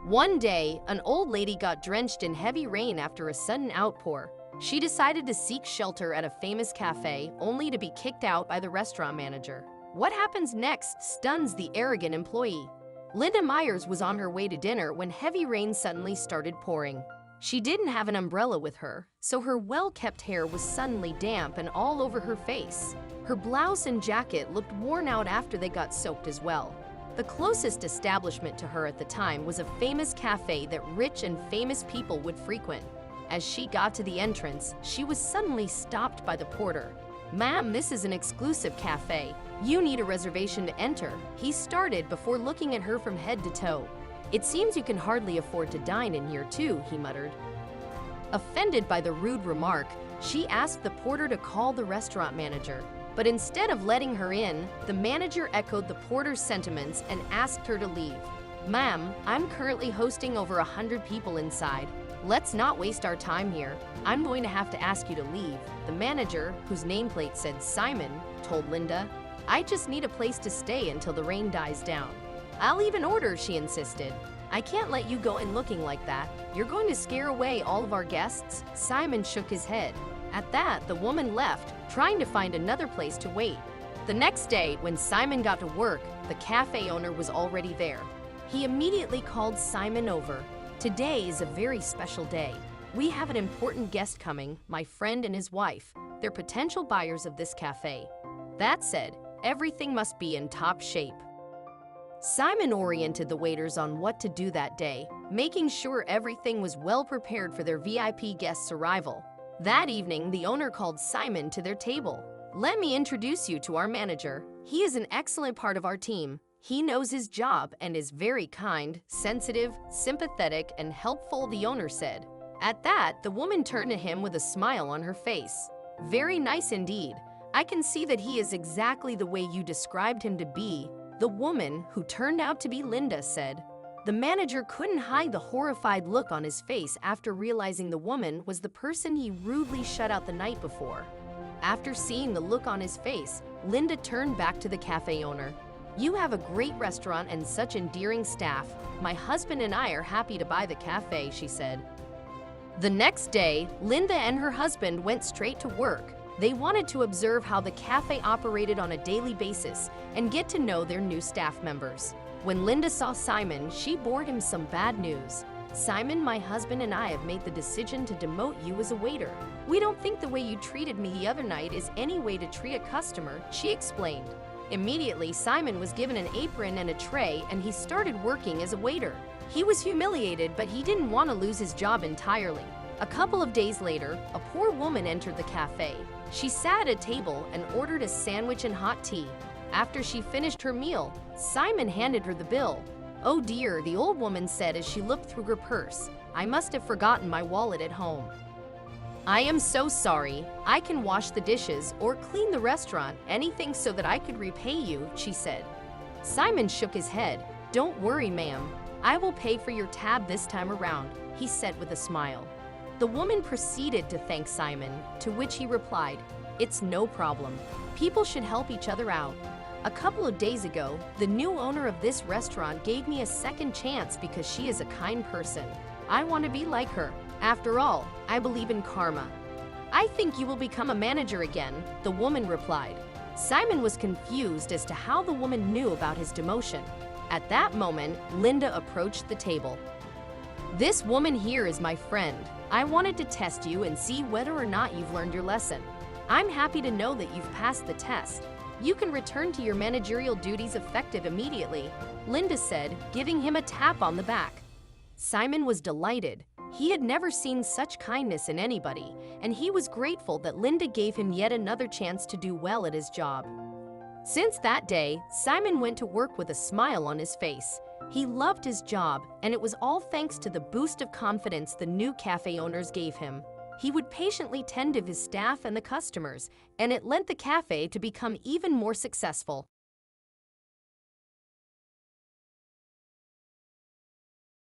One day, an old lady got drenched in heavy rain after a sudden outpour. She decided to seek shelter at a famous cafe, only to be kicked out by the restaurant manager. What happens next stuns the arrogant employee. Linda Myers was on her way to dinner when heavy rain suddenly started pouring. She didn't have an umbrella with her, so her well-kept hair was suddenly damp and all over her face. Her blouse and jacket looked worn out after they got soaked as well. The closest establishment to her at the time was a famous cafe that rich and famous people would frequent. As she got to the entrance, she was suddenly stopped by the porter. "Ma'am, this is an exclusive cafe. You need a reservation to enter," he started before looking at her from head to toe. "It seems you can hardly afford to dine in here too," he muttered. Offended by the rude remark, she asked the porter to call the restaurant manager. But instead of letting her in, the manager echoed the porter's sentiments and asked her to leave. "Ma'am, I'm currently hosting over 100 people inside. Let's not waste our time here. I'm going to have to ask you to leave," the manager, whose nameplate said Simon, told Linda. "I just need a place to stay until the rain dies down." "I'll even order," she insisted. "I can't let you go in looking like that. You're going to scare away all of our guests." Simon shook his head. At that, the woman left, trying to find another place to wait. The next day, when Simon got to work, the cafe owner was already there. He immediately called Simon over. "Today is a very special day. We have an important guest coming, my friend and his wife. They're potential buyers of this cafe. That said, everything must be in top shape." Simon oriented the waiters on what to do that day, making sure everything was well prepared for their VIP guests' arrival. That evening, the owner called Simon to their table. "Let me introduce you to our manager. He is an excellent part of our team. He knows his job and is very kind, sensitive, sympathetic, and helpful," the owner said. At that, the woman turned to him with a smile on her face. "Very nice indeed. I can see that he is exactly the way you described him to be," the woman, who turned out to be Linda, said. The manager couldn't hide the horrified look on his face after realizing the woman was the person he rudely shut out the night before. After seeing the look on his face, Linda turned back to the cafe owner. "You have a great restaurant and such endearing staff. My husband and I are happy to buy the cafe," she said. The next day, Linda and her husband went straight to work. They wanted to observe how the cafe operated on a daily basis and get to know their new staff members. When Linda saw Simon, she bore him some bad news. "Simon, my husband and I have made the decision to demote you as a waiter. We don't think the way you treated me the other night is any way to treat a customer," she explained. Immediately, Simon was given an apron and a tray, and he started working as a waiter. He was humiliated, but he didn't want to lose his job entirely. A couple of days later, a poor woman entered the cafe. She sat at a table and ordered a sandwich and hot tea. After she finished her meal, Simon handed her the bill. "Oh dear," the old woman said as she looked through her purse. "I must have forgotten my wallet at home. I am so sorry. I can wash the dishes or clean the restaurant, anything so that I could repay you," she said. Simon shook his head. "Don't worry, ma'am. I will pay for your tab this time around," he said with a smile. The woman proceeded to thank Simon, to which he replied, "It's no problem. People should help each other out. A couple of days ago, the new owner of this restaurant gave me a second chance because she is a kind person. I want to be like her. After all, I believe in karma." "I think you will become a manager again," the woman replied. Simon was confused as to how the woman knew about his demotion. At that moment, Linda approached the table. "This woman here is my friend. I wanted to test you and see whether or not you've learned your lesson. I'm happy to know that you've passed the test. You can return to your managerial duties effective immediately," Linda said, giving him a tap on the back. Simon was delighted. He had never seen such kindness in anybody, and he was grateful that Linda gave him yet another chance to do well at his job. Since that day, Simon went to work with a smile on his face. He loved his job, and it was all thanks to the boost of confidence the new cafe owners gave him. He would patiently tend to his staff and the customers, and it lent the cafe to become even more successful.